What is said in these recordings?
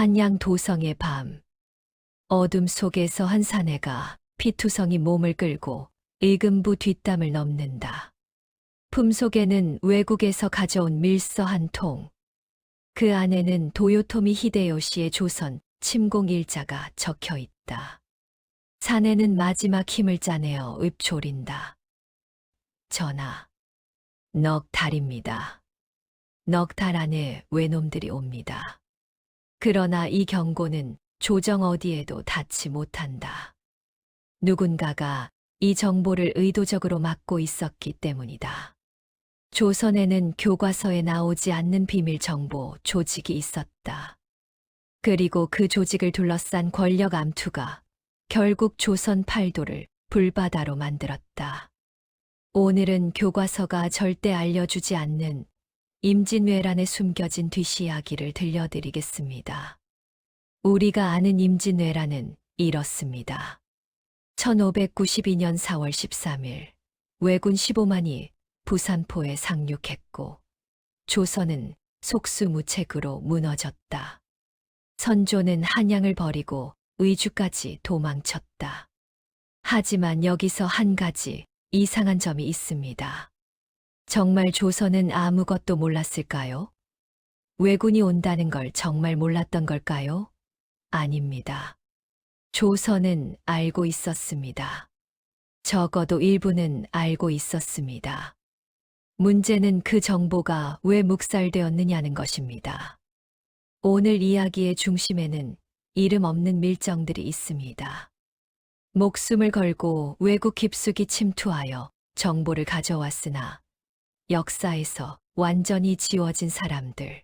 한양 도성의 밤, 어둠 속에서 한 사내가 피투성이 몸을 끌고 일금부 뒷담을 넘는다. 품속에는 외국에서 가져온 밀서 한 통, 그 안에는 도요토미 히데요시의 조선 침공 일자가 적혀 있다. 사내는 마지막 힘을 짜내어 읊조린다. 전하, 넉 달입니다. 넉 달 안에 외놈들이 옵니다. 그러나 이 경고는 조정 어디에도 닿지 못한다. 누군가가 이 정보를 의도적으로 막고 있었기 때문이다. 조선에는 교과서에 나오지 않는 비밀 정보 조직이 있었다. 그리고 그 조직을 둘러싼 권력 암투가 결국 조선 팔도를 불바다로 만들었다. 오늘은 교과서가 절대 알려주지 않는 임진왜란에 숨겨진 뒷이야기를 들려드리겠습니다. 우리가 아는 임진왜란은 이렇습니다. 1592년 4월 13일 왜군 15만이 부산포에 상륙했고 조선은 속수무책으로 무너졌다. 선조는 한양을 버리고 의주까지 도망쳤다. 하지만 여기서 한 가지 이상한 점이 있습니다. 정말 조선은 아무것도 몰랐을까요? 왜군이 온다는 걸 정말 몰랐던 걸까요? 아닙니다. 조선은 알고 있었습니다. 적어도 일부는 알고 있었습니다. 문제는 그 정보가 왜 묵살되었느냐는 것입니다. 오늘 이야기의 중심에는 이름 없는 밀정들이 있습니다. 목숨을 걸고 외국 깊숙이 침투하여 정보를 가져왔으나 역사에서 완전히 지워진 사람들.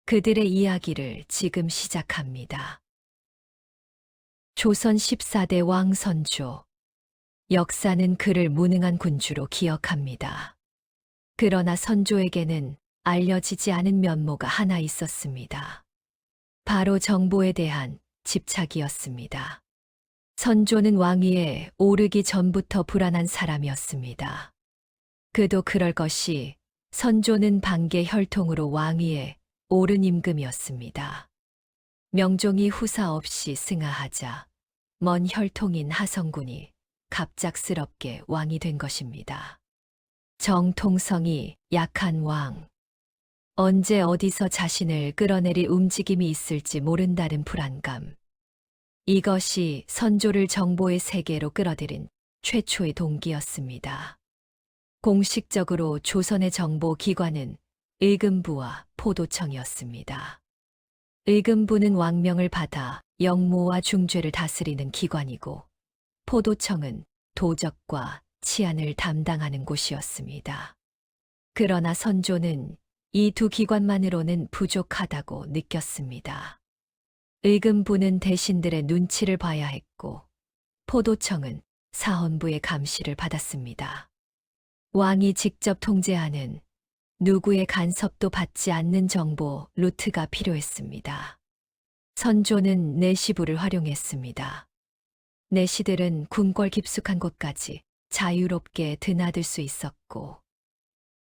그들의 이야기를 지금 시작합니다. 조선 14대 왕 선조. 역사는 그를 무능한 군주로 기억합니다. 그러나 선조에게는 알려지지 않은 면모가 하나 있었습니다. 바로 정보에 대한 집착이었습니다. 선조는 왕위에 오르기 전부터 불안한 사람이었습니다. 그도 그럴 것이 선조는 반개 혈통으로 왕위에 오른 임금이었습니다. 명종이 후사 없이 승하하자 먼 혈통인 하성군이 갑작스럽게 왕이 된 것입니다. 정통성이 약한 왕. 언제 어디서 자신을 끌어내릴 움직임이 있을지 모른다는 불안감. 이것이 선조를 정보의 세계로 끌어들인 최초의 동기였습니다. 공식적으로 조선의 정보기관은 일금부와 포도청이었습니다. 일금부는 왕명을 받아 영모와 중죄를 다스리는 기관이고 포도청은 도적과 치안을 담당하는 곳이었습니다. 그러나 선조는 이 두 기관만으로는 부족하다고 느꼈습니다. 일금부는 대신들의 눈치를 봐야 했고 포도청은 사헌부의 감시를 받았습니다. 왕이 직접 통제하는 누구의 간섭도 받지 않는 정보 루트가 필요했습니다. 선조는 내시부를 활용했습니다. 내시들은 궁궐 깊숙한 곳까지 자유롭게 드나들 수 있었고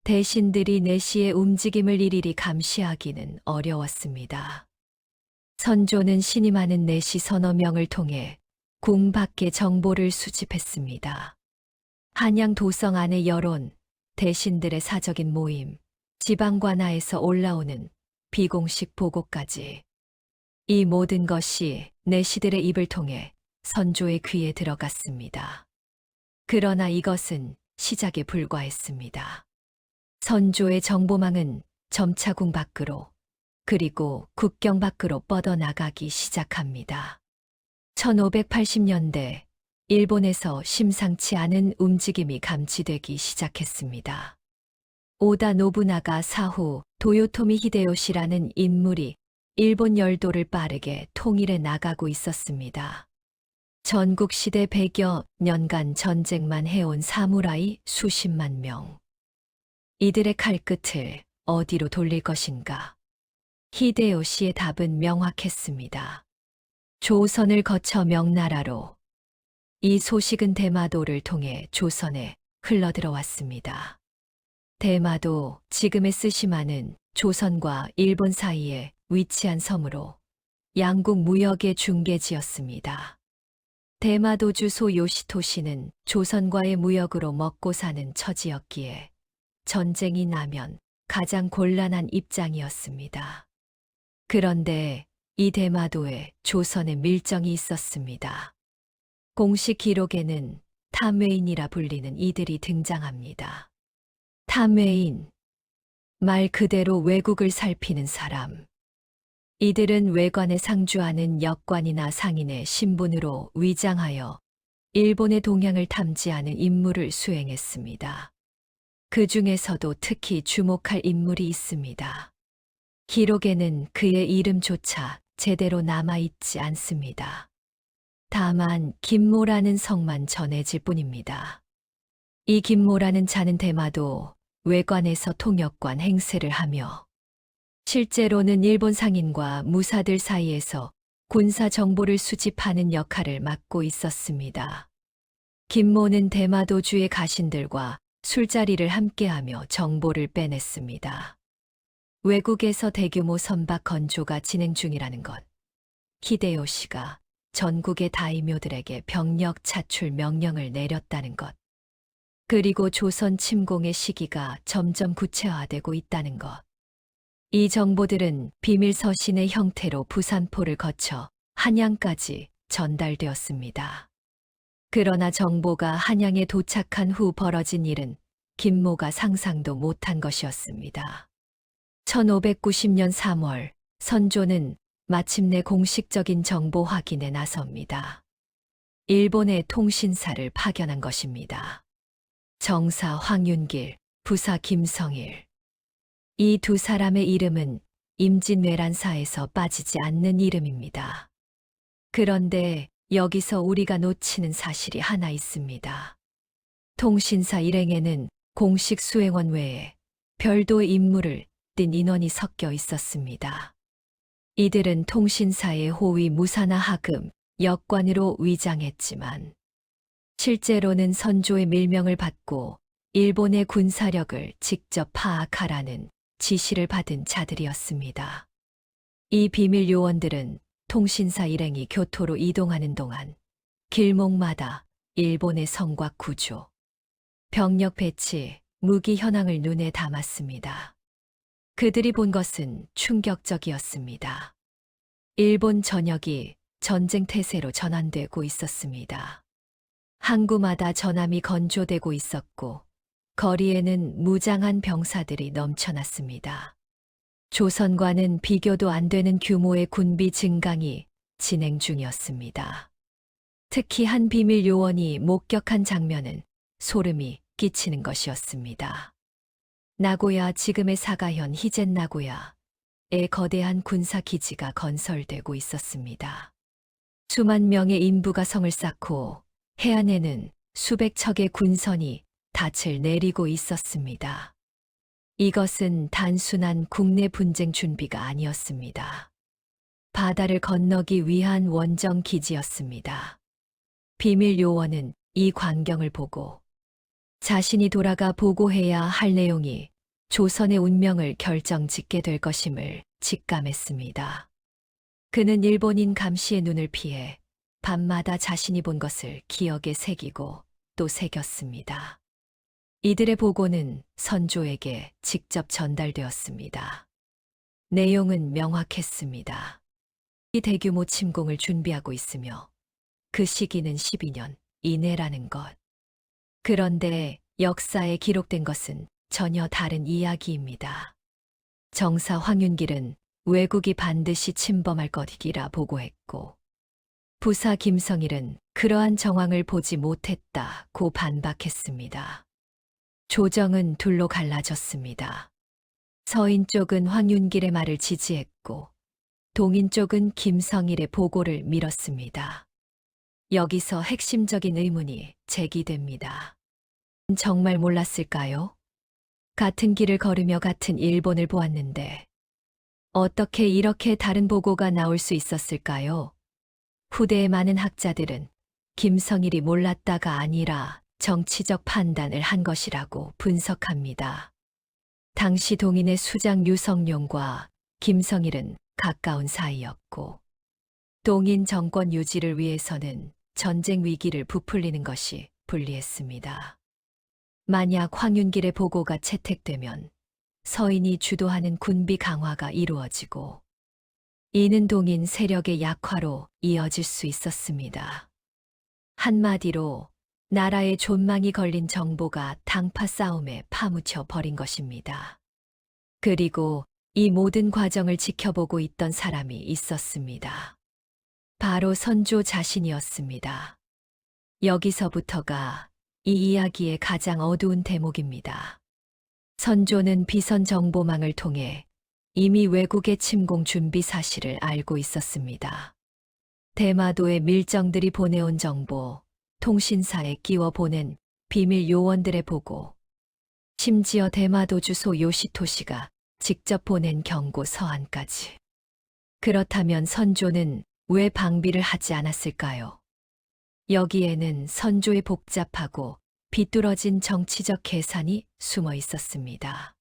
대신들이 내시의 움직임을 일일이 감시하기는 어려웠습니다. 선조는 신임하는 내시 서너 명을 통해 궁 밖의 정보를 수집했습니다. 한양 도성 안의 여론, 대신들의 사적인 모임, 지방관하에서 올라오는 비공식 보고까지. 이 모든 것이 내시들의 입을 통해 선조의 귀에 들어갔습니다. 그러나 이것은 시작에 불과했습니다. 선조의 정보망은 점차 궁 밖으로 그리고 국경 밖으로 뻗어나가기 시작합니다. 1580년대 일본에서 심상치 않은 움직임이 감지되기 시작했습니다. 오다 노부나가 사후 도요토미 히데요시라는 인물이 일본 열도를 빠르게 통일해 나가고 있었습니다. 전국시대 100여 년간 전쟁만 해온 사무라이 수십만 명. 이들의 칼끝을 어디로 돌릴 것인가? 히데요시의 답은 명확했습니다. 조선을 거쳐 명나라로. 이 소식은 대마도를 통해 조선에 흘러들어왔습니다. 대마도, 지금의 쓰시마는 조선과 일본 사이에 위치한 섬으로 양국 무역의 중개지였습니다. 대마도주 소 요시토시는 조선과의 무역으로 먹고 사는 처지였기에 전쟁이 나면 가장 곤란한 입장이었습니다. 그런데 이 대마도에 조선의 밀정이 있었습니다. 공식 기록에는 탐외인이라 불리는 이들이 등장합니다. 탐외인, 말 그대로 외국을 살피는 사람. 이들은 외관에 상주하는 역관이나 상인의 신분으로 위장하여 일본의 동향을 탐지하는 임무를 수행했습니다. 그 중에서도 특히 주목할 인물이 있습니다. 기록에는 그의 이름조차 제대로 남아있지 않습니다. 다만 김모라는 성만 전해질 뿐입니다. 이 김모라는 자는 대마도 외관에서 통역관 행세를 하며 실제로는 일본 상인과 무사들 사이에서 군사 정보를 수집하는 역할을 맡고 있었습니다. 김모는 대마도주의 가신들과 술자리를 함께하며 정보를 빼냈습니다. 외국에서 대규모 선박 건조가 진행 중이라는 것, 히데요시가 전국의 다이묘들에게 병력 차출 명령을 내렸다는 것, 그리고 조선 침공의 시기가 점점 구체화되고 있다는 것. 이 정보들은 비밀 서신의 형태로 부산포를 거쳐 한양까지 전달되었습니다. 그러나 정보가 한양에 도착한 후 벌어진 일은 김모가 상상도 못한 것이었습니다. 1590년 3월, 선조는 마침내 공식적인 정보 확인에 나섭니다. 일본의 통신사를 파견한 것입니다. 정사 황윤길, 부사 김성일. 이 두 사람의 이름은 임진왜란사에서 빠지지 않는 이름입니다. 그런데 여기서 우리가 놓치는 사실이 하나 있습니다. 통신사 일행에는 공식 수행원 외에 별도의 임무를 띤 인원이 섞여 있었습니다. 이들은 통신사의 호위 무사나 하금, 역관으로 위장했지만 실제로는 선조의 밀명을 받고 일본의 군사력을 직접 파악하라는 지시를 받은 자들이었습니다. 이 비밀 요원들은 통신사 일행이 교토로 이동하는 동안 길목마다 일본의 성곽 구조, 병력 배치, 무기 현황을 눈에 담았습니다. 그들이 본 것은 충격적이었습니다. 일본 전역이 전쟁 태세로 전환되고 있었습니다. 항구마다 전함이 건조되고 있었고 거리에는 무장한 병사들이 넘쳐났습니다. 조선과는 비교도 안 되는 규모의 군비 증강이 진행 중이었습니다. 특히 한 비밀 요원이 목격한 장면은 소름이 끼치는 것이었습니다. 나고야, 지금의 사가현 히젠 나고야에 거대한 군사 기지가 건설되고 있었습니다. 수만 명의 인부가 성을 쌓고 해안에는 수백 척의 군선이 닻을 내리고 있었습니다. 이것은 단순한 국내 분쟁 준비가 아니었습니다. 바다를 건너기 위한 원정 기지였습니다. 비밀 요원은 이 광경을 보고 자신이 돌아가 보고해야 할 내용이 조선의 운명을 결정짓게 될 것임을 직감했습니다. 그는 일본인 감시의 눈을 피해 밤마다 자신이 본 것을 기억에 새기고 또 새겼습니다. 이들의 보고는 선조에게 직접 전달되었습니다. 내용은 명확했습니다. 이 대규모 침공을 준비하고 있으며 그 시기는 12년 이내라는 것. 그런데 역사에 기록된 것은 전혀 다른 이야기입니다. 정사 황윤길은 외국이 반드시 침범할 것이라 보고했고 부사 김성일은 그러한 정황을 보지 못했다고 반박했습니다. 조정은 둘로 갈라졌습니다. 서인 쪽은 황윤길의 말을 지지했고 동인 쪽은 김성일의 보고를 밀었습니다. 여기서 핵심적인 의문이 제기됩니다. 정말 몰랐을까요? 같은 길을 걸으며 같은 일본을 보았는데 어떻게 이렇게 다른 보고가 나올 수 있었을까요? 후대의 많은 학자들은 김성일이 몰랐다가 아니라 정치적 판단을 한 것이라고 분석합니다. 당시 동인의 수장 유성룡과 김성일은 가까운 사이였고 동인 정권 유지를 위해서는 전쟁 위기를 부풀리는 것이 불리했습니다. 만약 황윤길의 보고가 채택되면 서인이 주도하는 군비 강화가 이루어지고 이는 동인 세력의 약화로 이어질 수 있었습니다. 한마디로 나라의 존망이 걸린 정보가 당파 싸움에 파묻혀 버린 것입니다. 그리고 이 모든 과정을 지켜보고 있던 사람이 있었습니다. 바로 선조 자신이었습니다. 여기서부터가 이 이야기의 가장 어두운 대목입니다. 선조는 비선 정보망을 통해 이미 외국의 침공 준비 사실을 알고 있었습니다. 대마도의 밀정들이 보내온 정보, 통신사에 끼워 보낸 비밀 요원들의 보고, 심지어 대마도 주소 요시토시가 직접 보낸 경고 서한까지. 그렇다면 선조는 왜 방비를 하지 않았을까요? 여기에는 선조의 복잡하고 비뚤어진 정치적 계산이 숨어 있었습니다.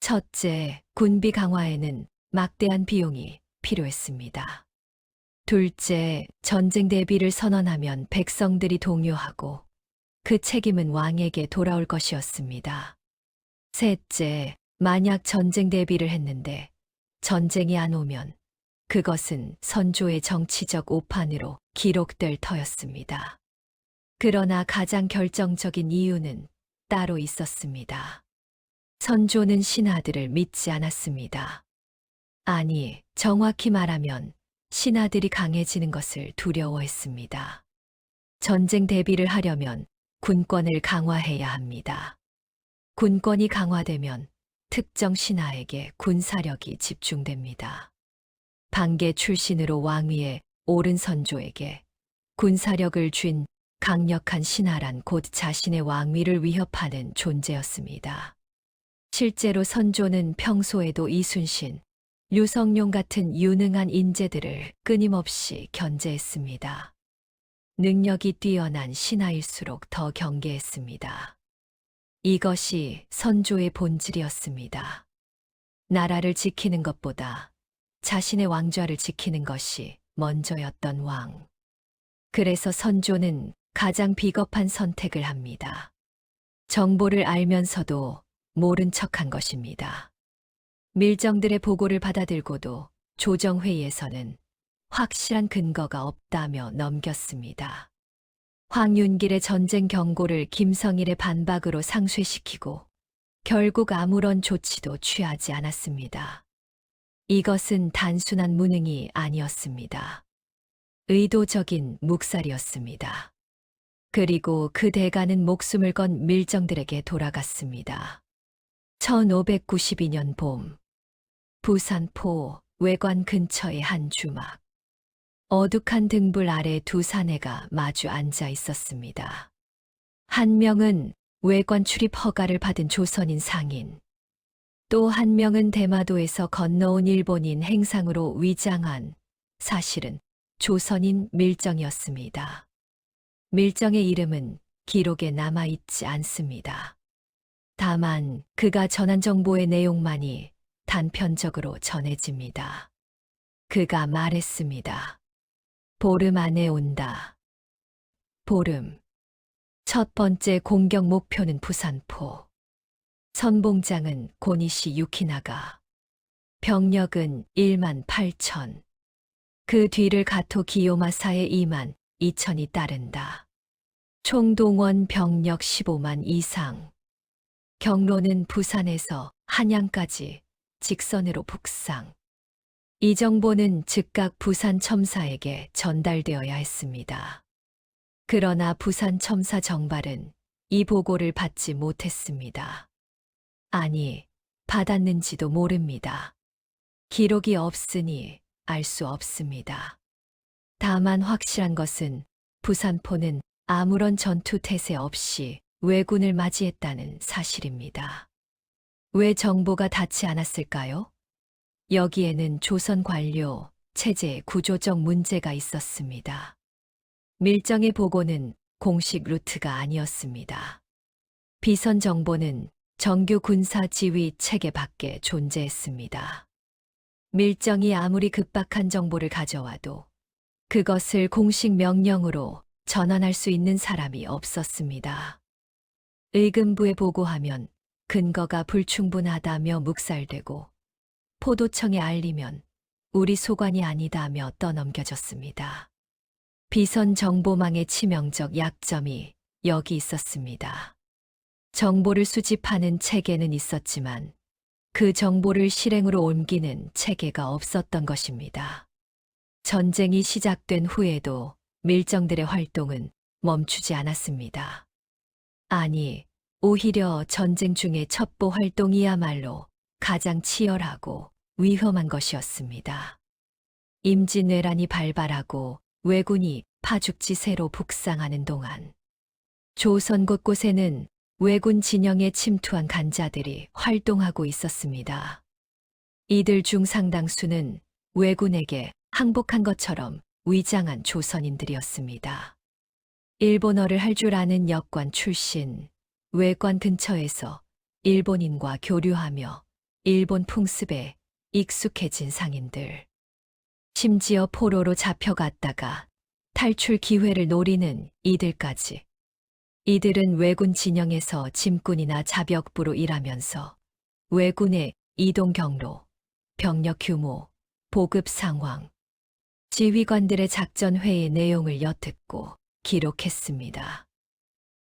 첫째, 군비 강화에는 막대한 비용이 필요했습니다. 둘째, 전쟁 대비를 선언하면 백성들이 동요하고 그 책임은 왕에게 돌아올 것이었습니다. 셋째, 만약 전쟁 대비를 했는데 전쟁이 안 오면 그것은 선조의 정치적 오판으로 기록될 터였습니다. 그러나 가장 결정적인 이유는 따로 있었습니다. 선조는 신하들을 믿지 않았습니다. 아니, 정확히 말하면 신하들이 강해지는 것을 두려워했습니다. 전쟁 대비를 하려면 군권을 강화해야 합니다. 군권이 강화되면 특정 신하에게 군사력이 집중됩니다. 방계 출신으로 왕위에 오른 선조에게 군사력을 쥔 강력한 신하란 곧 자신의 왕위를 위협하는 존재였습니다. 실제로 선조는 평소에도 이순신, 류성룡 같은 유능한 인재들을 끊임없이 견제했습니다. 능력이 뛰어난 신하일수록 더 경계했습니다. 이것이 선조의 본질이었습니다. 나라를 지키는 것보다 자신의 왕좌를 지키는 것이 먼저였던 왕. 그래서 선조는 가장 비겁한 선택을 합니다. 정보를 알면서도 모른 척한 것입니다. 밀정들의 보고를 받아들고도 조정회의에서는 확실한 근거가 없다며 넘겼습니다. 황윤길의 전쟁 경고를 김성일의 반박으로 상쇄시키고 결국 아무런 조치도 취하지 않았습니다. 이것은 단순한 무능이 아니었습니다. 의도적인 묵살이었습니다. 그리고 그 대가는 목숨을 건 밀정들에게 돌아갔습니다. 1592년 봄, 부산포 외관 근처의 한 주막. 어둑한 등불 아래 두 사내가 마주 앉아 있었습니다. 한 명은 외관 출입 허가를 받은 조선인 상인, 또 한 명은 대마도에서 건너온 일본인 행상으로 위장한 사실은 조선인 밀정이었습니다. 밀정의 이름은 기록에 남아있지 않습니다. 다만 그가 전한 정보의 내용만이 단편적으로 전해집니다. 그가 말했습니다. 보름 안에 온다. 보름. 첫 번째 공격 목표는 부산포. 선봉장은 고니시 유키나가. 병력은 1만 8천. 그 뒤를 가토 기요마사의 2만 2천이 따른다. 총동원 병력 15만 이상. 경로는 부산에서 한양까지 직선으로 북상. 이 정보는 즉각 부산 첨사에게 전달되어야 했습니다. 그러나 부산 첨사 정발은 이 보고를 받지 못했습니다. 아니, 받았는지도 모릅니다. 기록이 없으니 알 수 없습니다. 다만 확실한 것은 부산포는 아무런 전투 태세 없이 왜군을 맞이했다는 사실입니다. 왜 정보가 닿지 않았을까요? 여기에는 조선 관료, 체제의 구조적 문제가 있었습니다. 밀정의 보고는 공식 루트가 아니었습니다. 비선 정보는 정규 군사 지휘 체계 밖에 존재했습니다. 밀정이 아무리 급박한 정보를 가져와도 그것을 공식 명령으로 전환할 수 있는 사람이 없었습니다. 의금부에 보고하면 근거가 불충분하다며 묵살되고 포도청에 알리면 우리 소관이 아니다며 떠넘겨졌습니다. 비선 정보망의 치명적 약점이 여기 있었습니다. 정보를 수집하는 체계는 있었지만 그 정보를 실행으로 옮기는 체계가 없었던 것입니다. 전쟁이 시작된 후에도 밀정들의 활동은 멈추지 않았습니다. 아니, 오히려 전쟁 중의 첩보 활동이야말로 가장 치열하고 위험한 것이었습니다. 임진왜란이 발발하고 왜군이 파죽지세로 북상하는 동안 조선 곳곳에는 왜군 진영에 침투한 간자들이 활동하고 있었습니다. 이들 중 상당수는 왜군에게 항복한 것처럼 위장한 조선인들이었습니다. 일본어를 할 줄 아는 역관 출신, 왜관 근처에서 일본인과 교류하며 일본 풍습에 익숙해진 상인들. 심지어 포로로 잡혀갔다가 탈출 기회를 노리는 이들까지. 이들은 왜군 진영에서 짐꾼이나 자벽부로 일하면서 왜군의 이동 경로, 병력 규모, 보급 상황, 지휘관들의 작전 회의 내용을 엿듣고 기록했습니다.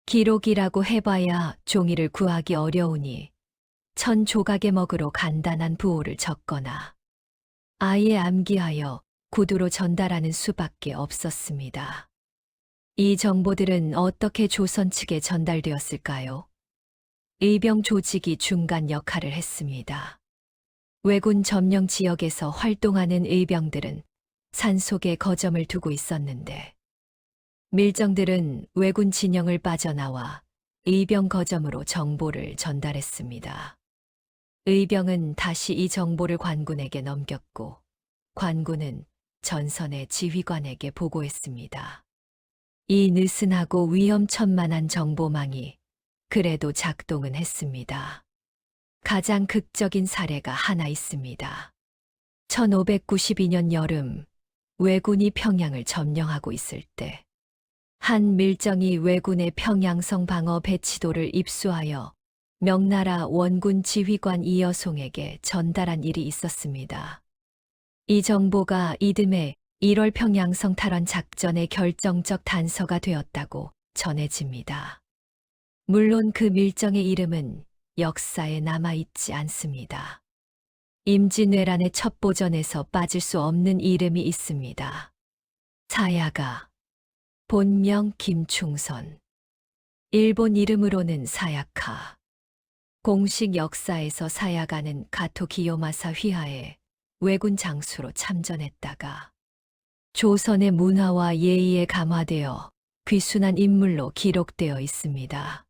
기록이라고 해봐야 종이를 구하기 어려우니 천 조각의 먹으로 간단한 부호를 적거나 아예 암기하여 구두로 전달하는 수밖에 없었습니다. 이 정보들은 어떻게 조선 측에 전달되었을까요? 의병 조직이 중간 역할을 했습니다. 왜군 점령 지역에서 활동하는 의병들은 산속에 거점을 두고 있었는데 밀정들은 왜군 진영을 빠져나와 의병 거점으로 정보를 전달했습니다. 의병은 다시 이 정보를 관군에게 넘겼고 관군은 전선의 지휘관에게 보고했습니다. 이 느슨하고 위험천만한 정보망이 그래도 작동은 했습니다. 가장 극적인 사례가 하나 있습니다. 1592년 여름 왜군이 평양을 점령하고 있을 때 한 밀정이 왜군의 평양성 방어 배치도를 입수하여 명나라 원군 지휘관 이여송에게 전달한 일이 있었습니다. 이 정보가 이듬해 1월 평양성 탈환 작전의 결정적 단서가 되었다고 전해집니다. 물론 그 밀정의 이름은 역사에 남아있지 않습니다. 임진왜란의 첩보전에서 빠질 수 없는 이름이 있습니다. 사야가, 본명 김충선, 일본 이름으로는 사야카. 공식 역사에서 사야가는 가토 기요마사 휘하에 왜군 장수로 참전했다가 조선의 문화와 예의에 감화되어 귀순한 인물로 기록되어 있습니다.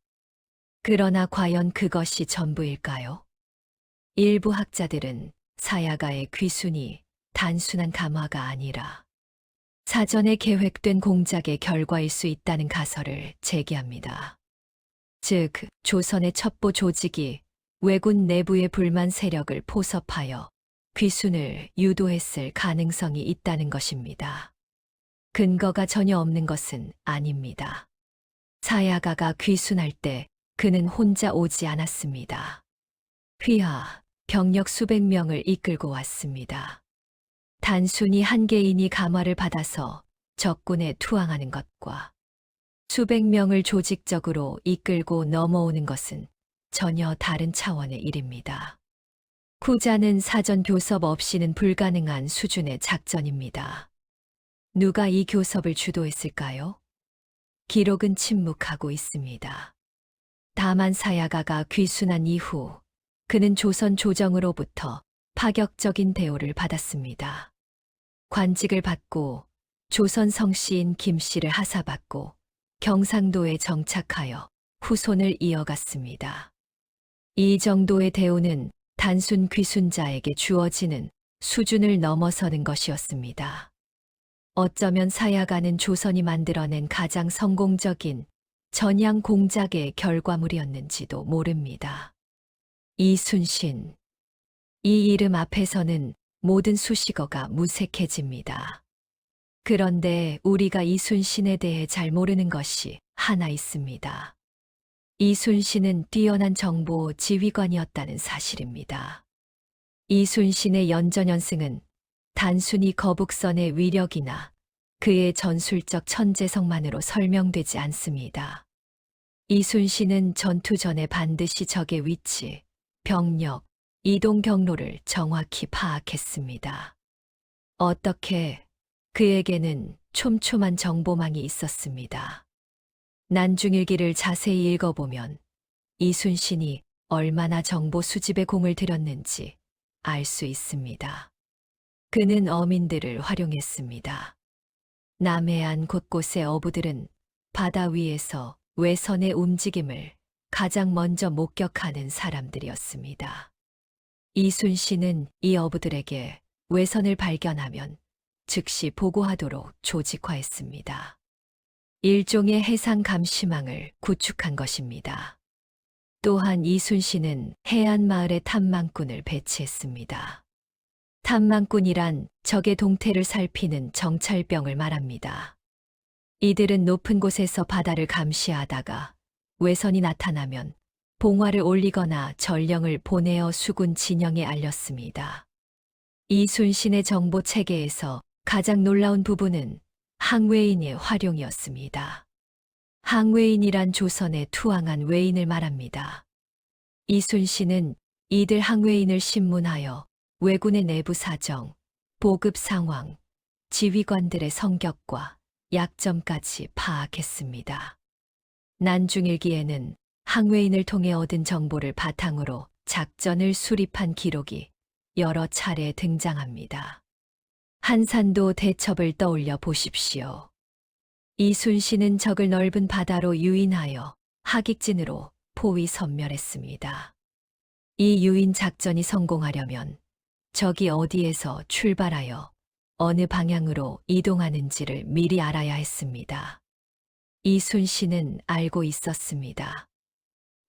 그러나 과연 그것이 전부일까요? 일부 학자들은 사야가의 귀순이 단순한 감화가 아니라 사전에 계획된 공작의 결과일 수 있다는 가설을 제기합니다. 즉, 조선의 첩보 조직이 왜군 내부의 불만 세력을 포섭하여 귀순을 유도했을 가능성이 있다는 것입니다. 근거가 전혀 없는 것은 아닙니다. 사야가가 귀순할 때 그는 혼자 오지 않았습니다. 휘하, 병력 수백 명을 이끌고 왔습니다. 단순히 한 개인이 감화를 받아서 적군에 투항하는 것과 수백 명을 조직적으로 이끌고 넘어오는 것은 전혀 다른 차원의 일입니다. 후자는 사전 교섭 없이는 불가능한 수준의 작전입니다. 누가 이 교섭을 주도했을까요? 기록은 침묵하고 있습니다. 다만 사야가가 귀순한 이후 그는 조선 조정으로부터 파격적인 대우를 받았습니다. 관직을 받고 조선 성씨인 김씨를 하사받고 경상도에 정착하여 후손을 이어갔습니다. 이 정도의 대우는 단순 귀순자에게 주어지는 수준을 넘어서는 것이었습니다. 어쩌면 사야가는 조선이 만들어낸 가장 성공적인 전양 공작의 결과물이었는지도 모릅니다. 이순신. 이 이름 앞에서는 모든 수식어가 무색해집니다. 그런데 우리가 이순신에 대해 잘 모르는 것이 하나 있습니다. 이순신은 뛰어난 정보 지휘관이었다는 사실입니다. 이순신의 연전연승은 단순히 거북선의 위력이나 그의 전술적 천재성만으로 설명되지 않습니다. 이순신은 전투 전에 반드시 적의 위치, 병력, 이동 경로를 정확히 파악했습니다. 어떻게? 그에게는 촘촘한 정보망이 있었습니다. 난중일기를 자세히 읽어보면 이순신이 얼마나 정보 수집에 공을 들였는지 알 수 있습니다. 그는 어민들을 활용했습니다. 남해안 곳곳의 어부들은 바다 위에서 외선의 움직임을 가장 먼저 목격하는 사람들이었습니다. 이순신은 이 어부들에게 외선을 발견하면 즉시 보고하도록 조직화했습니다. 일종의 해상 감시망을 구축한 것입니다. 또한 이순신은 해안 마을에 탐망꾼을 배치했습니다. 탐망꾼이란 적의 동태를 살피는 정찰병을 말합니다. 이들은 높은 곳에서 바다를 감시하다가 외선이 나타나면 봉화를 올리거나 전령을 보내어 수군 진영에 알렸습니다. 이순신의 정보 체계에서 가장 놀라운 부분은 항외인의 활용이었습니다. 항외인이란 조선에 투항한 외인을 말합니다. 이순신은 이들 항외인을 신문하여 왜군의 내부 사정, 보급 상황, 지휘관들의 성격과 약점까지 파악했습니다. 난중일기에는 항외인을 통해 얻은 정보를 바탕으로 작전을 수립한 기록이 여러 차례 등장합니다. 한산도 대첩을 떠올려 보십시오. 이순신은 적을 넓은 바다로 유인하여 하객진으로 포위 섬멸했습니다. 이 유인 작전이 성공하려면 적이 어디에서 출발하여 어느 방향으로 이동하는지를 미리 알아야 했습니다. 이순신은 알고 있었습니다.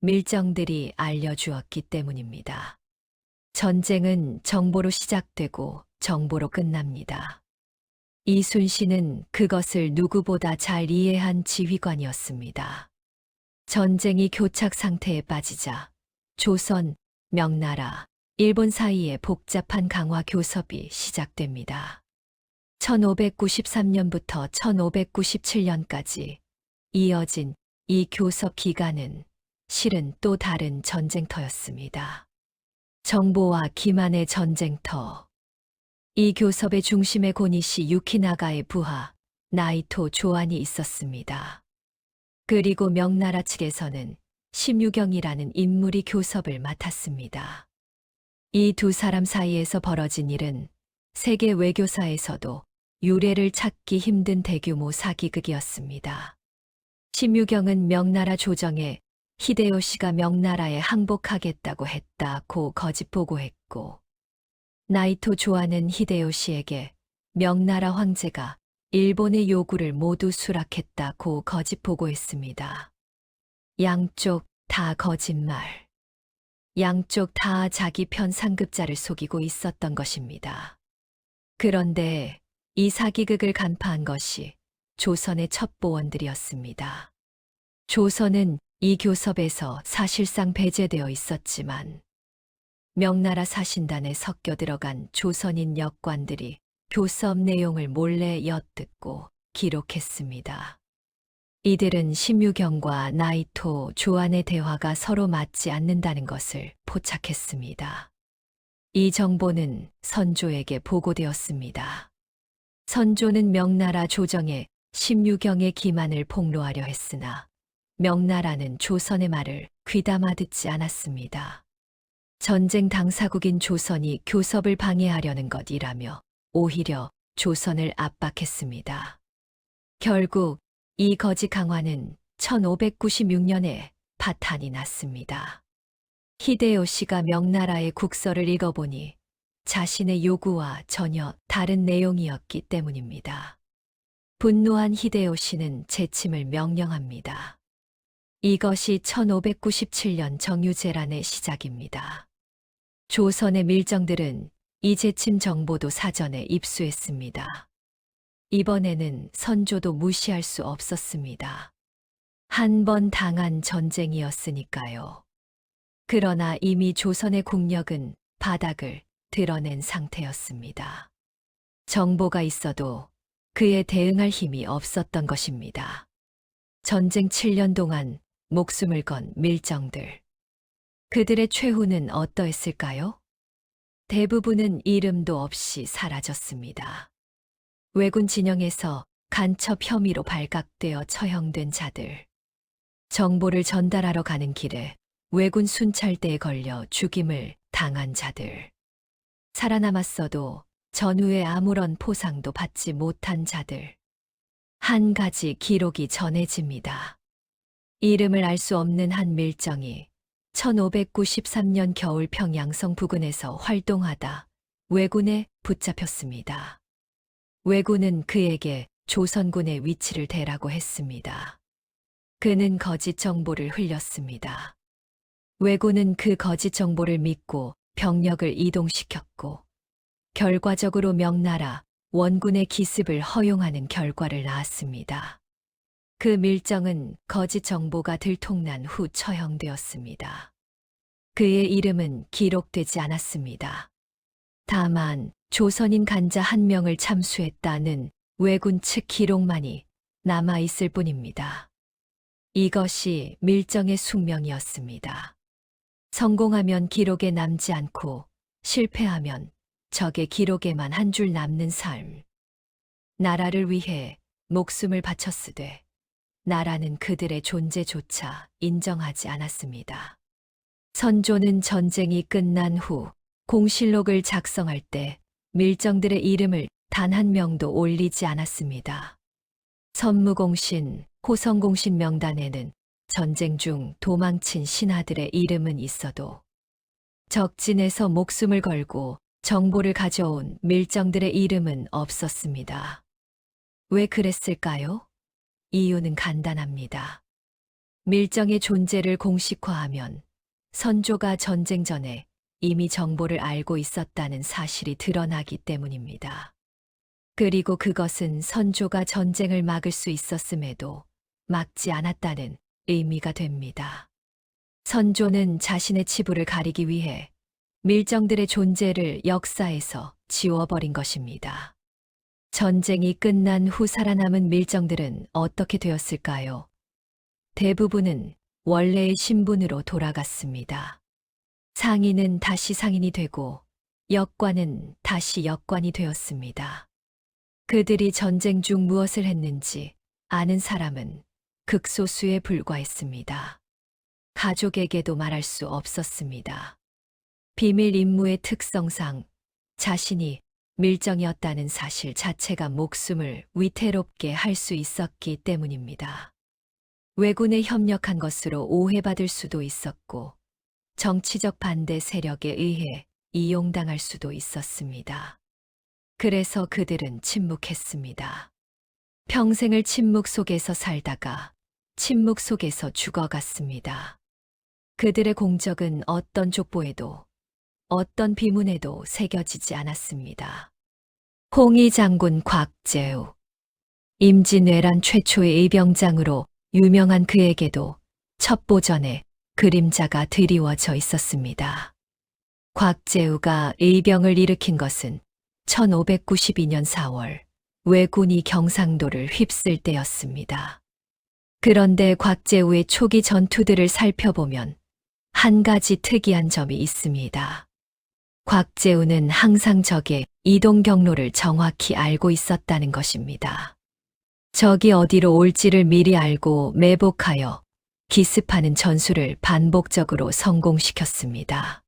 밀정들이 알려주었기 때문입니다. 전쟁은 정보로 시작되고 정보로 끝납니다. 이순신은 그것을 누구보다 잘 이해한 지휘관이었습니다. 전쟁이 교착 상태에 빠지자 조선, 명나라, 일본 사이에 복잡한 강화 교섭이 시작됩니다. 1593년부터 1597년까지 이어진 이 교섭 기간은 실은 또 다른 전쟁터였습니다. 정보와 기만의 전쟁터. 이 교섭의 중심에 고니시 유키나가의 부하 나이토 조안이 있었습니다. 그리고 명나라 측에서는 심유경이라는 인물이 교섭을 맡았습니다. 이 두 사람 사이에서 벌어진 일은 세계 외교사에서도 유례를 찾기 힘든 대규모 사기극이었습니다. 심유경은 명나라 조정에 히데요시가 명나라에 항복하겠다고 했다고 거짓 보고했고, 나이토 조안은 히데요시에게 명나라 황제가 일본의 요구를 모두 수락했다고 거짓 보고했습니다. 양쪽 다 거짓말. 양쪽 다 자기 편 상급자를 속이고 있었던 것입니다. 그런데 이 사기극을 간파한 것이 조선의 첩보원들이었습니다. 조선은 이 교섭에서 사실상 배제되어 있었지만 명나라 사신단에 섞여 들어간 조선인 역관들이 교섭 내용을 몰래 엿듣고 기록했습니다. 이들은 심유경과 나이토, 조안의 대화가 서로 맞지 않는다는 것을 포착했습니다. 이 정보는 선조에게 보고되었습니다. 선조는 명나라 조정에 심유경의 기만을 폭로하려 했으나 명나라는 조선의 말을 귀담아 듣지 않았습니다. 전쟁 당사국인 조선이 교섭을 방해하려는 것이라며 오히려 조선을 압박했습니다. 결국 이 거짓 강화는 1596년에 파탄이 났습니다. 히데요시가 명나라의 국서를 읽어보니 자신의 요구와 전혀 다른 내용이었기 때문입니다. 분노한 히데요시는 재침을 명령합니다. 이것이 1597년 정유재란의 시작입니다. 조선의 밀정들은 이 재침 정보도 사전에 입수했습니다. 이번에는 선조도 무시할 수 없었습니다. 한 번 당한 전쟁이었으니까요. 그러나 이미 조선의 국력은 바닥을 드러낸 상태였습니다. 정보가 있어도 그에 대응할 힘이 없었던 것입니다. 전쟁 7년 동안 목숨을 건 밀정들. 그들의 최후는 어떠했을까요? 대부분은 이름도 없이 사라졌습니다. 왜군 진영에서 간첩 혐의로 발각되어 처형된 자들. 정보를 전달하러 가는 길에 왜군 순찰대에 걸려 죽임을 당한 자들. 살아남았어도 전후에 아무런 포상도 받지 못한 자들. 한 가지 기록이 전해집니다. 이름을 알 수 없는 한 밀정이 1593년 겨울 평양성 부근에서 활동하다 왜군에 붙잡혔습니다. 왜군은 그에게 조선군의 위치를 대라고 했습니다. 그는 거짓 정보를 흘렸습니다. 왜군은 그 거짓 정보를 믿고 병력을 이동시켰고 결과적으로 명나라 원군의 기습을 허용하는 결과를 낳았습니다. 그 밀정은 거짓 정보가 들통난 후 처형되었습니다. 그의 이름은 기록되지 않았습니다. 다만 조선인 간자 한 명을 참수했다는 왜군 측 기록만이 남아있을 뿐입니다. 이것이 밀정의 숙명이었습니다. 성공하면 기록에 남지 않고 실패하면 적의 기록에만 한 줄 남는 삶. 나라를 위해 목숨을 바쳤으되 나라는 그들의 존재조차 인정하지 않았습니다. 선조는 전쟁이 끝난 후 공실록을 작성할 때 밀정들의 이름을 단 한 명도 올리지 않았습니다. 선무공신, 호성공신 명단에는 전쟁 중 도망친 신하들의 이름은 있어도 적진에서 목숨을 걸고 정보를 가져온 밀정들의 이름은 없었습니다. 왜 그랬을까요? 이유는 간단합니다. 밀정의 존재를 공식화하면 선조가 전쟁 전에 이미 정보를 알고 있었다는 사실이 드러나기 때문입니다. 그리고 그것은 선조가 전쟁을 막을 수 있었음에도 막지 않았다는 의미가 됩니다. 선조는 자신의 치부를 가리기 위해 밀정들의 존재를 역사에서 지워버린 것입니다. 전쟁이 끝난 후 살아남은 밀정들은 어떻게 되었을까요? 대부분은 원래의 신분으로 돌아갔습니다. 상인은 다시 상인이 되고 역관은 다시 역관이 되었습니다. 그들이 전쟁 중 무엇을 했는지 아는 사람은 극소수에 불과했습니다. 가족에게도 말할 수 없었습니다. 비밀 임무의 특성상 자신이 밀정이었다는 사실 자체가 목숨을 위태롭게 할 수 있었기 때문입니다. 왜군에 협력한 것으로 오해받을 수도 있었고 정치적 반대 세력에 의해 이용당할 수도 있었습니다. 그래서 그들은 침묵했습니다. 평생을 침묵 속에서 살다가 침묵 속에서 죽어갔습니다. 그들의 공적은 어떤 족보에도 어떤 비문에도 새겨지지 않았습니다. 홍희 장군 곽재우. 임진왜란 최초의 의병장으로 유명한 그에게도 첩보전에 그림자가 드리워져 있었습니다. 곽재우가 의병을 일으킨 것은 1592년 4월 왜군이 경상도를 휩쓸 때였습니다. 그런데 곽재우의 초기 전투들을 살펴보면 한 가지 특이한 점이 있습니다. 곽재우는 항상 적의 이동 경로를 정확히 알고 있었다는 것입니다. 적이 어디로 올지를 미리 알고 매복하여 기습하는 전술을 반복적으로 성공시켰습니다.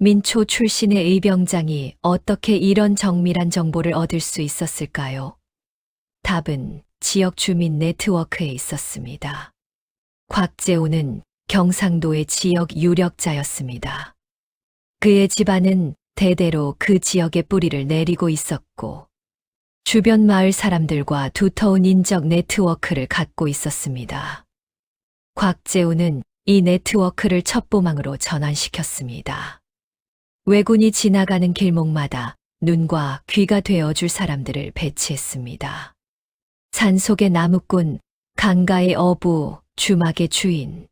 민초 출신의 의병장이 어떻게 이런 정밀한 정보를 얻을 수 있었을까요? 답은 지역 주민 네트워크에 있었습니다. 곽재우는 경상도의 지역 유력자였습니다. 그의 집안은 대대로 그 지역의 뿌리를 내리고 있었고 주변 마을 사람들과 두터운 인적 네트워크를 갖고 있었습니다. 곽재우는 이 네트워크를 첩보망으로 전환시켰습니다. 왜군이 지나가는 길목마다 눈과 귀가 되어줄 사람들을 배치했습니다. 산속의 나무꾼, 강가의 어부, 주막의 주인.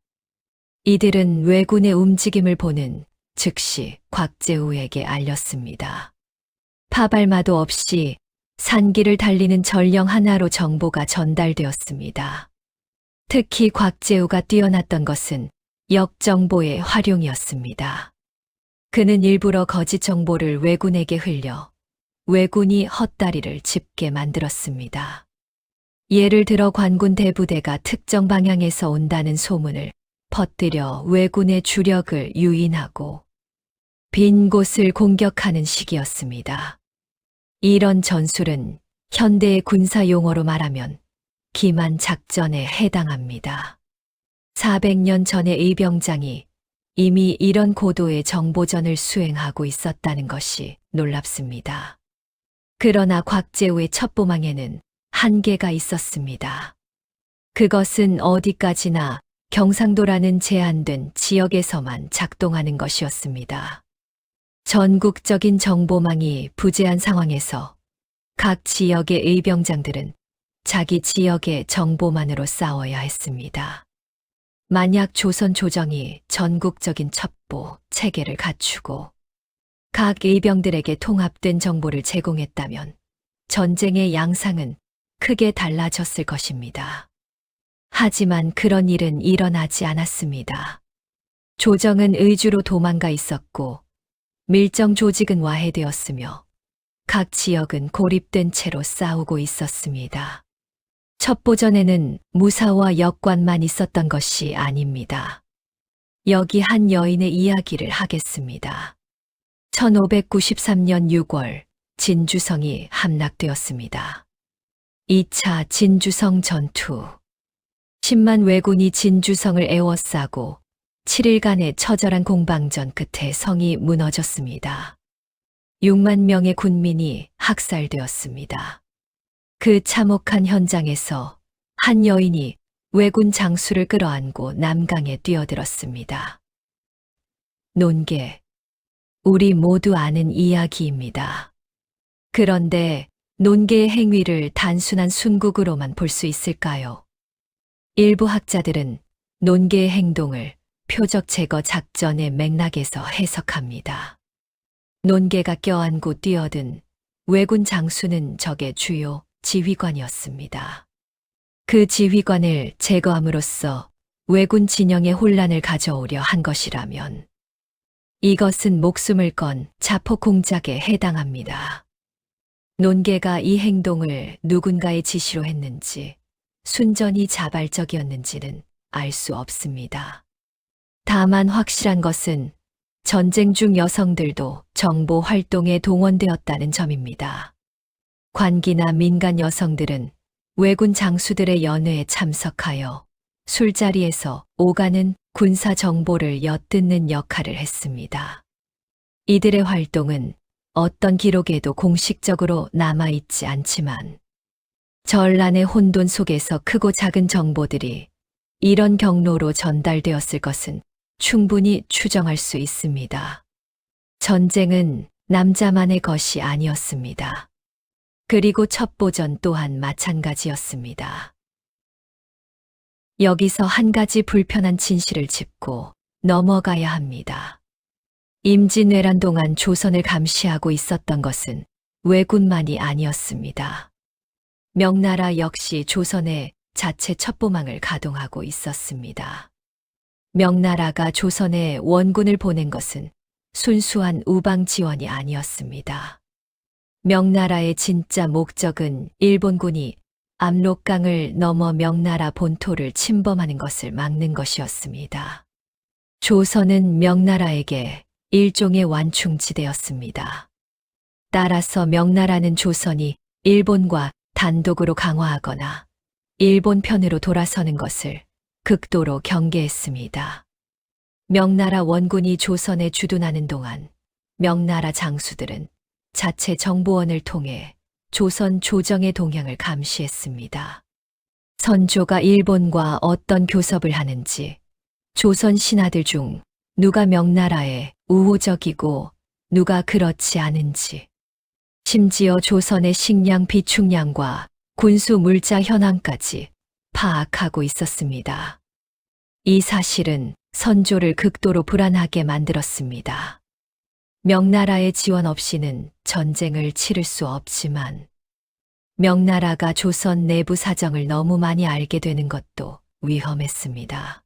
이들은 왜군의 움직임을 보는 즉시 곽재우에게 알렸습니다. 파발마도 없이 산길을 달리는 전령 하나로 정보가 전달되었습니다. 특히 곽재우가 뛰어났던 것은 역정보의 활용이었습니다. 그는 일부러 거짓 정보를 왜군에게 흘려 왜군이 헛다리를 짚게 만들었습니다. 예를 들어 관군 대부대가 특정 방향에서 온다는 소문을 퍼뜨려 왜군의 주력을 유인하고 빈 곳을 공격하는 식이었습니다. 이런 전술은 현대의 군사 용어로 말하면 기만 작전에 해당합니다. 400년 전의 의병장이 이미 이런 고도의 정보전을 수행하고 있었다는 것이 놀랍습니다. 그러나 곽재우의 첩보망에는 한계가 있었습니다. 그것은 어디까지나 경상도라는 제한된 지역에서만 작동하는 것이었습니다. 전국적인 정보망이 부재한 상황에서 각 지역의 의병장들은 자기 지역의 정보만으로 싸워야 했습니다. 만약 조선 조정이 전국적인 첩보 체계를 갖추고 각 의병들에게 통합된 정보를 제공했다면 전쟁의 양상은 크게 달라졌을 것입니다. 하지만 그런 일은 일어나지 않았습니다. 조정은 의주로 도망가 있었고 밀정 조직은 와해되었으며 각 지역은 고립된 채로 싸우고 있었습니다. 첩보전에는 무사와 역관만 있었던 것이 아닙니다. 여기 한 여인의 이야기를 하겠습니다. 1593년 6월 진주성이 함락되었습니다. 2차 진주성 전투. 10만 왜군이 진주성을 에워싸고 7일간의 처절한 공방전 끝에 성이 무너졌습니다. 6만 명의 군민이 학살되었습니다. 그 참혹한 현장에서 한 여인이 왜군 장수를 끌어안고 남강에 뛰어들었습니다. 논계. 우리 모두 아는 이야기입니다. 그런데 논계의 행위를 단순한 순국으로만 볼 수 있을까요? 일부 학자들은 논계의 행동을 표적 제거 작전의 맥락에서 해석합니다. 논계가 껴안고 뛰어든 왜군 장수는 적의 주요 지휘관이었습니다. 그 지휘관을 제거함으로써 왜군 진영에 혼란을 가져오려 한 것이라면 이것은 목숨을 건 자폭 공작에 해당합니다. 논계가 이 행동을 누군가의 지시로 했는지 순전히 자발적이었는지는 알 수 없습니다. 다만 확실한 것은 전쟁 중 여성들도 정보 활동에 동원되었다는 점입니다. 관기나 민간 여성들은 왜군 장수들의 연회에 참석하여 술자리에서 오가는 군사 정보를 엿듣는 역할을 했습니다. 이들의 활동은 어떤 기록에도 공식적으로 남아있지 않지만 전란의 혼돈 속에서 크고 작은 정보들이 이런 경로로 전달되었을 것은 충분히 추정할 수 있습니다. 전쟁은 남자만의 것이 아니었습니다. 그리고 첩보전 또한 마찬가지였습니다. 여기서 한 가지 불편한 진실을 짚고 넘어가야 합니다. 임진왜란 동안 조선을 감시하고 있었던 것은 왜군만이 아니었습니다. 명나라 역시 조선의 자체 첩보망을 가동하고 있었습니다. 명나라가 조선에 원군을 보낸 것은 순수한 우방 지원이 아니었습니다. 명나라의 진짜 목적은 일본군이 압록강을 넘어 명나라 본토를 침범하는 것을 막는 것이었습니다. 조선은 명나라에게 일종의 완충지대였습니다. 따라서 명나라는 조선이 일본과 단독으로 강화하거나 일본 편으로 돌아서는 것을 극도로 경계했습니다. 명나라 원군이 조선에 주둔하는 동안 명나라 장수들은 자체 정보원을 통해 조선 조정의 동향을 감시했습니다. 선조가 일본과 어떤 교섭을 하는지, 조선 신하들 중 누가 명나라에 우호적이고 누가 그렇지 않은지, 심지어 조선의 식량 비축량과 군수 물자 현황까지 파악하고 있었습니다. 이 사실은 선조를 극도로 불안하게 만들었습니다. 명나라의 지원 없이는 전쟁을 치를 수 없지만 명나라가 조선 내부 사정을 너무 많이 알게 되는 것도 위험했습니다.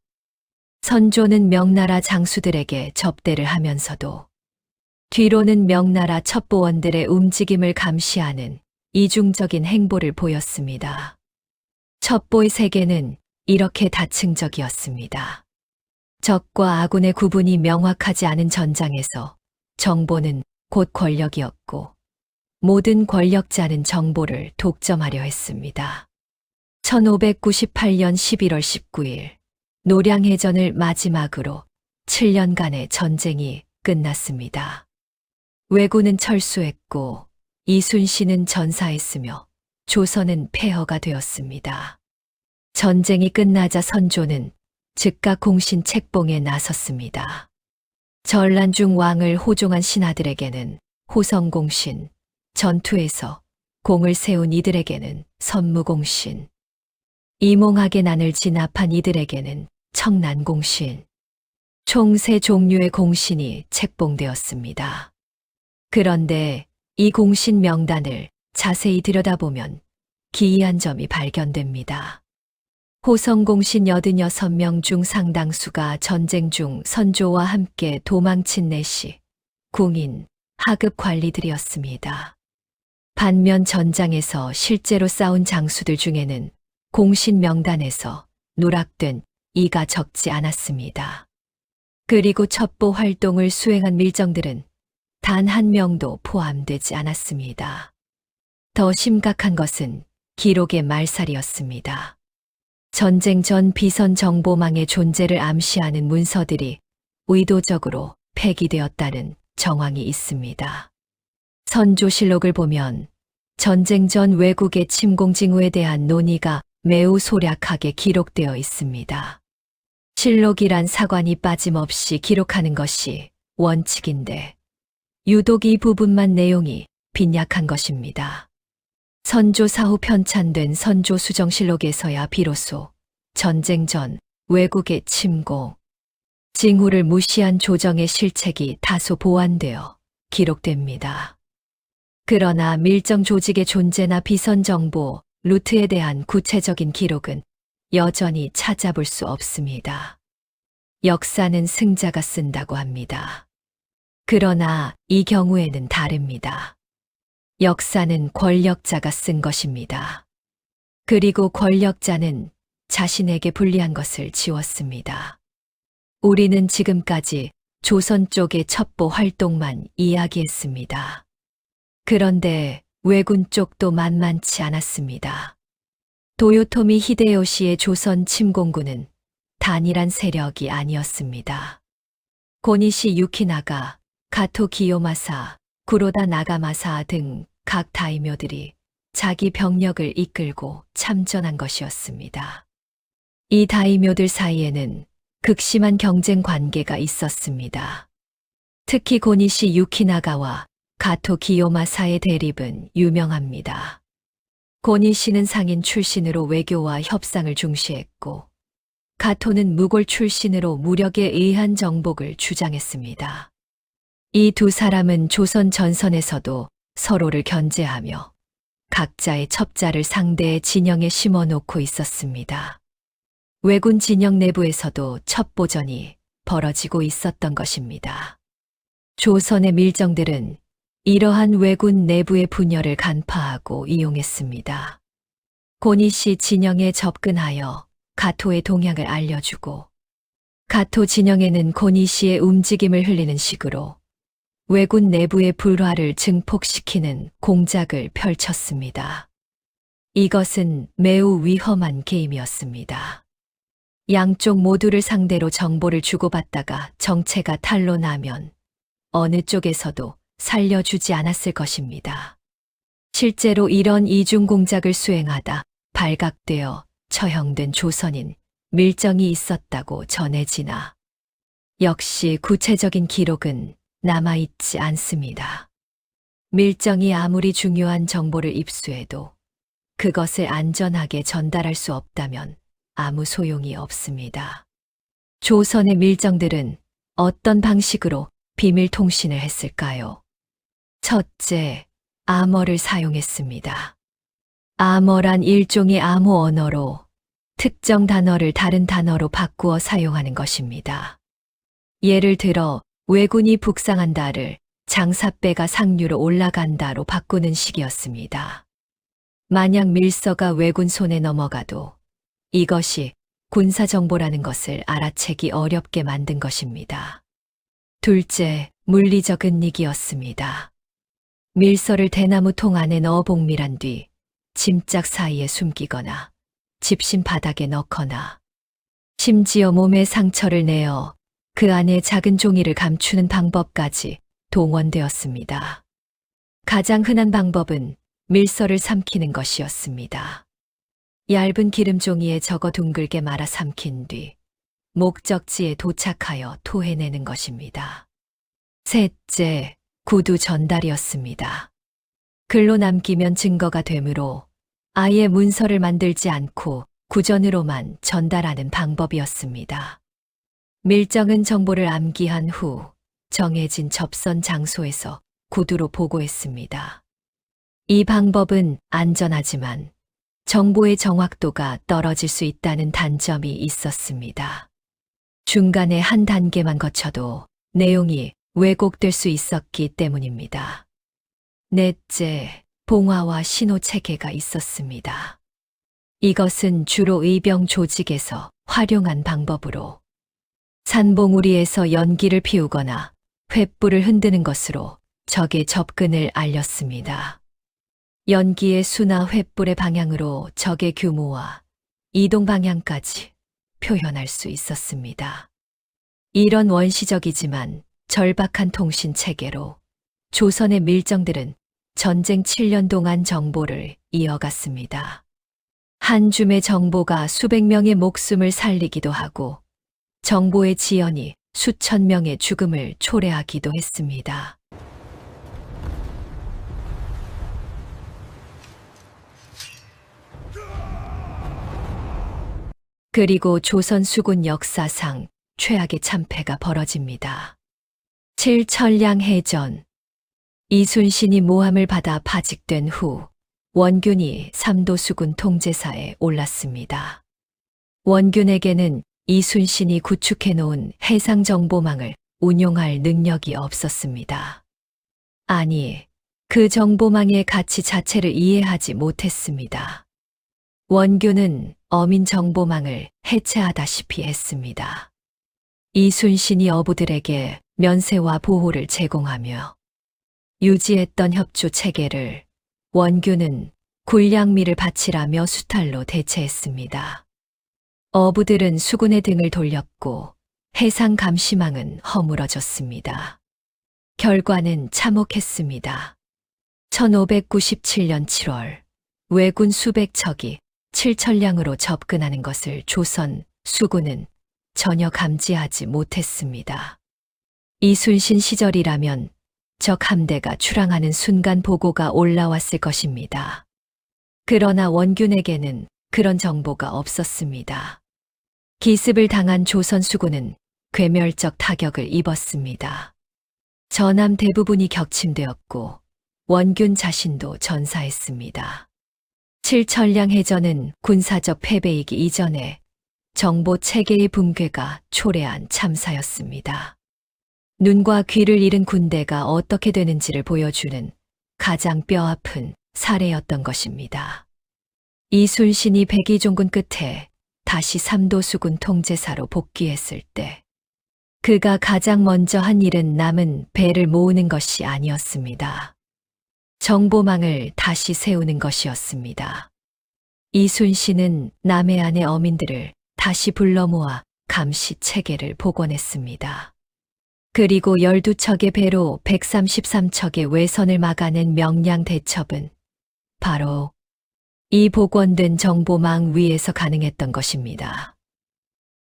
선조는 명나라 장수들에게 접대를 하면서도 뒤로는 명나라 첩보원들의 움직임을 감시하는 이중적인 행보를 보였습니다. 첩보의 세계는 이렇게 다층적이었습니다. 적과 아군의 구분이 명확하지 않은 전장에서 정보는 곧 권력이었고 모든 권력자는 정보를 독점하려 했습니다. 1598년 11월 19일 노량해전을 마지막으로 7년간의 전쟁이 끝났습니다. 왜군은 철수했고 이순신은 전사했으며 조선은 폐허가 되었습니다. 전쟁이 끝나자 선조는 즉각 공신 책봉에 나섰습니다. 전란중 왕을 호종한 신하들에게는 호성공신, 전투에서 공을 세운 이들에게는 선무공신, 이몽학의 난을 진압한 이들에게는 청난공신, 총 3종류의 공신이 책봉되었습니다. 그런데 이 공신 명단을 자세히 들여다보면 기이한 점이 발견됩니다. 호성공신 86명 중 상당수가 전쟁 중 선조와 함께 도망친 내시, 궁인, 하급 관리들이었습니다. 반면 전장에서 실제로 싸운 장수들 중에는 공신 명단에서 누락된 이가 적지 않았습니다. 그리고 첩보 활동을 수행한 밀정들은 단 한 명도 포함되지 않았습니다. 더 심각한 것은 기록의 말살이었습니다. 전쟁 전 비선 정보망의 존재를 암시하는 문서들이 의도적으로 폐기되었다는 정황이 있습니다. 선조실록을 보면 전쟁 전 외국의 침공 징후에 대한 논의가 매우 소략하게 기록되어 있습니다. 실록이란 사관이 빠짐없이 기록하는 것이 원칙인데 유독 이 부분만 내용이 빈약한 것입니다. 선조 사후 편찬된 선조수정실록에서야 비로소 전쟁 전 외국의 침공, 징후를 무시한 조정의 실책이 다소 보완되어 기록됩니다. 그러나 밀정 조직의 존재나 비선 정보, 루트에 대한 구체적인 기록은 여전히 찾아볼 수 없습니다. 역사는 승자가 쓴다고 합니다. 그러나 이 경우에는 다릅니다. 역사는 권력자가 쓴 것입니다. 그리고 권력자는 자신에게 불리한 것을 지웠습니다. 우리는 지금까지 조선 쪽의 첩보 활동만 이야기했습니다. 그런데 왜군 쪽도 만만치 않았습니다. 도요토미 히데요시의 조선 침공군은 단일한 세력이 아니었습니다. 고니시 유키나가, 가토 기요마사, 구로다 나가마사 등 각 다이묘들이 자기 병력을 이끌고 참전한 것이었습니다. 이 다이묘들 사이에는 극심한 경쟁 관계가 있었습니다. 특히 고니시 유키나가와 가토 기요마사의 대립은 유명합니다. 고니시는 상인 출신으로 외교와 협상을 중시했고 가토는 무골 출신으로 무력에 의한 정복을 주장했습니다. 이 두 사람은 조선 전선에서도 서로를 견제하며 각자의 첩자를 상대의 진영에 심어놓고 있었습니다. 왜군 진영 내부에서도 첩보전이 벌어지고 있었던 것입니다. 조선의 밀정들은 이러한 왜군 내부의 분열을 간파하고 이용했습니다. 고니시 진영에 접근하여 가토의 동향을 알려주고 가토 진영에는 고니시의 움직임을 흘리는 식으로 왜군 내부의 불화를 증폭시키는 공작을 펼쳤습니다. 이것은 매우 위험한 게임이었습니다. 양쪽 모두를 상대로 정보를 주고받다가 정체가 탄로나면 어느 쪽에서도 살려주지 않았을 것입니다. 실제로 이런 이중 공작을 수행하다 발각되어 처형된 조선인 밀정이 있었다고 전해지나 역시 구체적인 기록은 남아있지 않습니다. 밀정이 아무리 중요한 정보를 입수해도 그것을 안전하게 전달할 수 없다면 아무 소용이 없습니다. 조선의 밀정들은 어떤 방식으로 비밀 통신을 했을까요? 첫째, 암어를 사용했습니다. 암어란 일종의 암호 언어로 특정 단어를 다른 단어로 바꾸어 사용하는 것입니다. 예를 들어 왜군이 북상한다를 장사배가 상류로 올라간다로 바꾸는 식이었습니다. 만약 밀서가 왜군 손에 넘어가도 이것이 군사정보라는 것을 알아채기 어렵게 만든 것입니다. 둘째, 물리적 은닉이었습니다. 밀서를 대나무 통 안에 넣어 복밀한 뒤 짐짝 사이에 숨기거나 집신 바닥에 넣거나 심지어 몸에 상처를 내어 그 안에 작은 종이를 감추는 방법까지 동원되었습니다. 가장 흔한 방법은 밀서를 삼키는 것이었습니다. 얇은 기름 종이에 적어 둥글게 말아 삼킨 뒤 목적지에 도착하여 토해내는 것입니다. 셋째, 구두 전달이었습니다. 글로 남기면 증거가 되므로 아예 문서를 만들지 않고 구전으로만 전달하는 방법이었습니다. 밀정은 정보를 암기한 후 정해진 접선 장소에서 구두로 보고했습니다. 이 방법은 안전하지만 정보의 정확도가 떨어질 수 있다는 단점이 있었습니다. 중간에 한 단계만 거쳐도 내용이 왜곡될 수 있었기 때문입니다. 넷째, 봉화와 신호 체계가 있었습니다. 이것은 주로 의병 조직에서 활용한 방법으로 산봉우리에서 연기를 피우거나 횃불을 흔드는 것으로 적의 접근을 알렸습니다. 연기의 수나 횃불의 방향으로 적의 규모와 이동 방향까지 표현할 수 있었습니다. 이런 원시적이지만 절박한 통신 체계로 조선의 밀정들은 전쟁 7년 동안 정보를 이어갔습니다. 한 줌의 정보가 수백 명의 목숨을 살리기도 하고 정보의 지연이 수천 명의 죽음을 초래하기도 했습니다. 그리고 조선 수군 역사상 최악의 참패가 벌어집니다. 칠천량 해전. 이순신이 모함을 받아 파직된 후 원균이 삼도수군 통제사에 올랐습니다. 원균에게는 이순신이 구축해 놓은 해상정보망을 운용할 능력이 없었습니다. 아니, 그 정보망의 가치 자체를 이해하지 못했습니다. 원균은 어민 정보망을 해체하다시피 했습니다. 이순신이 어부들에게 면세와 보호를 제공하며 유지했던 협조 체계를 원균은 굴량미를 바치라며 수탈로 대체했습니다. 어부들은 수군의 등을 돌렸고 해상 감시망은 허물어졌습니다. 결과는 참혹했습니다. 1597년 7월 왜군 수백 척이 칠천량으로 접근하는 것을 조선 수군은 전혀 감지하지 못했습니다. 이순신 시절이라면 적 함대가 출항하는 순간 보고가 올라왔을 것입니다. 그러나 원균에게는 그런 정보가 없었습니다. 기습을 당한 조선 수군은 괴멸적 타격을 입었습니다. 전함 대부분이 격침되었고 원균 자신도 전사했습니다. 칠천량 해전은 군사적 패배이기 이전에 정보 체계의 붕괴가 초래한 참사였습니다. 눈과 귀를 잃은 군대가 어떻게 되는지를 보여주는 가장 뼈아픈 사례였던 것입니다. 이순신이 백의종군 끝에 다시 삼도수군 통제사로 복귀했을 때 그가 가장 먼저 한 일은 남은 배를 모으는 것이 아니었습니다. 정보망을 다시 세우는 것이었습니다. 이순신은 남해안의 어민들을 다시 불러 모아 감시 체계를 복원했습니다. 그리고 12척의 배로 133척의 외선을 막아낸 명량 대첩은 바로 이 복원된 정보망 위에서 가능했던 것입니다.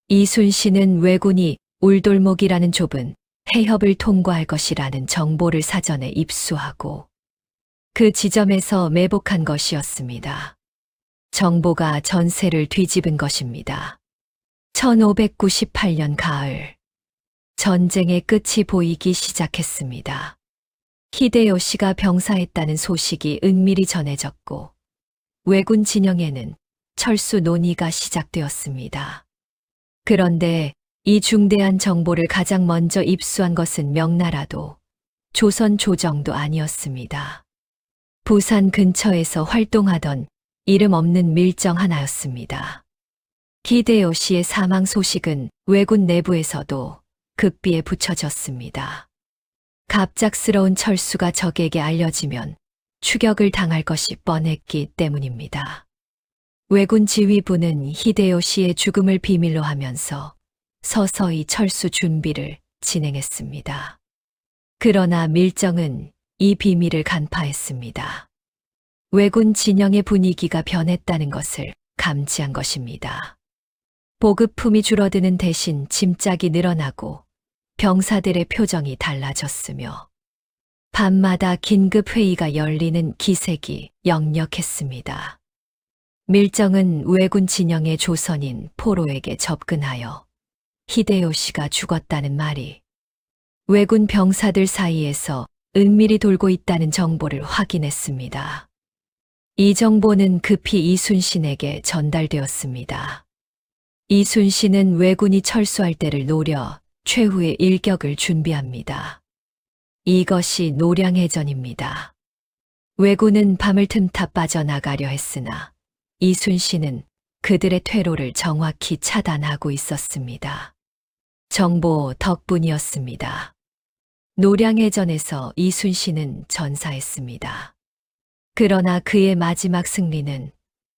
이순신은 왜군이 울돌목이라는 좁은 해협을 통과할 것이라는 정보를 사전에 입수하고 그 지점에서 매복한 것이었습니다. 정보가 전세를 뒤집은 것입니다. 1598년 가을, 전쟁의 끝이 보이기 시작했습니다. 히데요시가 병사했다는 소식이 은밀히 전해졌고, 왜군 진영에는 철수 논의가 시작되었습니다. 그런데 이 중대한 정보를 가장 먼저 입수한 것은 명나라도 조선 조정도 아니었습니다. 부산 근처에서 활동하던 이름 없는 밀정 하나였습니다. 히데요시의 사망 소식은 왜군 내부에서도 극비에 붙여졌습니다. 갑작스러운 철수가 적에게 알려지면 추격을 당할 것이 뻔했기 때문입니다. 왜군 지휘부는 히데요시의 죽음을 비밀로 하면서 서서히 철수 준비를 진행했습니다. 그러나 밀정은 이 비밀을 간파했습니다. 왜군 진영의 분위기가 변했다는 것을 감지한 것입니다. 보급품이 줄어드는 대신 짐짝이 늘어나고 병사들의 표정이 달라졌으며 밤마다 긴급 회의가 열리는 기색이 역력했습니다. 밀정은 왜군 진영의 조선인 포로에게 접근하여 히데요시가 죽었다는 말이 왜군 병사들 사이에서 은밀히 돌고 있다는 정보를 확인했습니다. 이 정보는 급히 이순신에게 전달되었습니다. 이순신은 왜군이 철수할 때를 노려 최후의 일격을 준비합니다. 이것이 노량해전입니다. 왜군은 밤을 틈타 빠져나가려 했으나 이순신은 그들의 퇴로를 정확히 차단하고 있었습니다. 정보 덕분이었습니다. 노량해전에서 이순신은 전사했습니다. 그러나 그의 마지막 승리는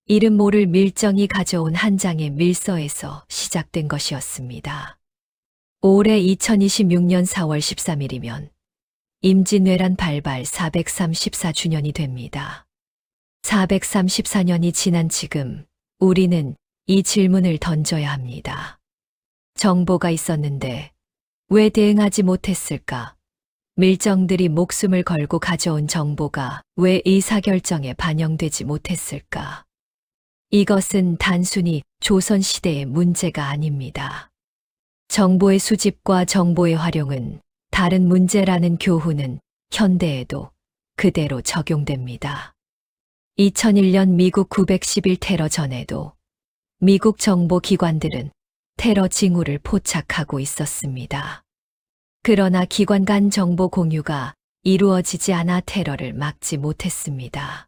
이름 모를 밀정이 가져온 한 장의 밀서에서 시작된 것이었습니다. 올해 2026년 4월 13일이면 임진왜란 발발 434주년이 됩니다. 434년이 지난 지금 우리는 이 질문을 던져야 합니다. 정보가 있었는데 왜 대응하지 못했을까? 밀정들이 목숨을 걸고 가져온 정보가 왜 의사결정에 반영되지 못했을까? 이것은 단순히 조선시대의 문제가 아닙니다. 정보의 수집과 정보의 활용은 다른 문제라는 교훈은 현대에도 그대로 적용됩니다. 2001년 미국 911 테러 전에도 미국 정보기관들은 테러 징후를 포착하고 있었습니다. 그러나 기관 간 정보 공유가 이루어지지 않아 테러를 막지 못했습니다.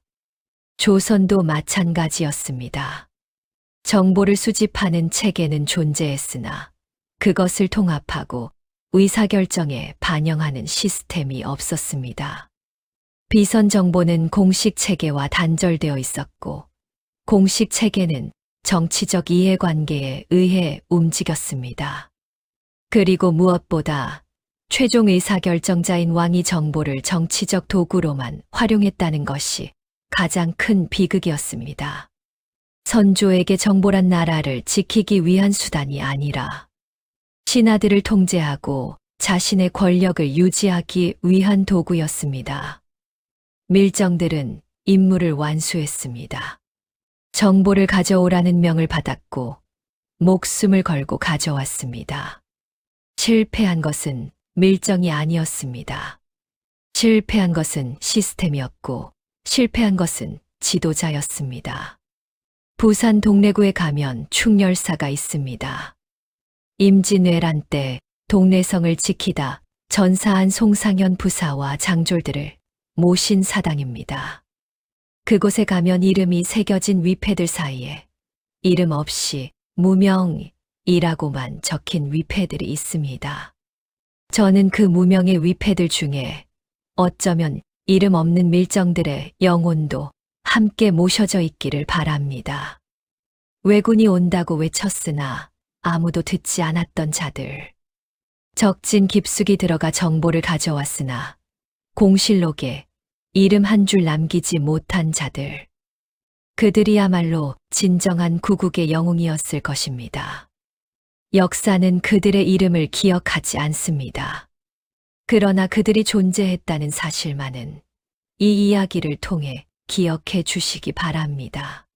조선도 마찬가지였습니다. 정보를 수집하는 체계는 존재했으나 그것을 통합하고 의사결정에 반영하는 시스템이 없었습니다. 비선 정보는 공식 체계와 단절되어 있었고 공식 체계는 정치적 이해관계에 의해 움직였습니다. 그리고 무엇보다 최종 의사결정자인 왕이 정보를 정치적 도구로만 활용했다는 것이 가장 큰 비극이었습니다. 선조에게 정보란 나라를 지키기 위한 수단이 아니라 신하들을 통제하고 자신의 권력을 유지하기 위한 도구였습니다. 밀정들은 임무를 완수했습니다. 정보를 가져오라는 명을 받았고 목숨을 걸고 가져왔습니다. 실패한 것은 밀정이 아니었습니다. 실패한 것은 시스템이었고 실패한 것은 지도자였습니다. 부산 동래구에 가면 충렬사가 있습니다. 임진왜란 때 동래성을 지키다 전사한 송상현 부사와 장졸들을 모신 사당입니다. 그곳에 가면 이름이 새겨진 위패들 사이에 이름 없이 무명이라고만 적힌 위패들이 있습니다. 저는 그 무명의 위패들 중에 어쩌면 이름 없는 밀정들의 영혼도 함께 모셔져 있기를 바랍니다. 왜군이 온다고 외쳤으나 아무도 듣지 않았던 자들. 적진 깊숙이 들어가 정보를 가져왔으나 공실록에 이름 한 줄 남기지 못한 자들. 그들이야말로 진정한 구국의 영웅이었을 것입니다. 역사는 그들의 이름을 기억하지 않습니다. 그러나 그들이 존재했다는 사실만은 이 이야기를 통해 기억해 주시기 바랍니다.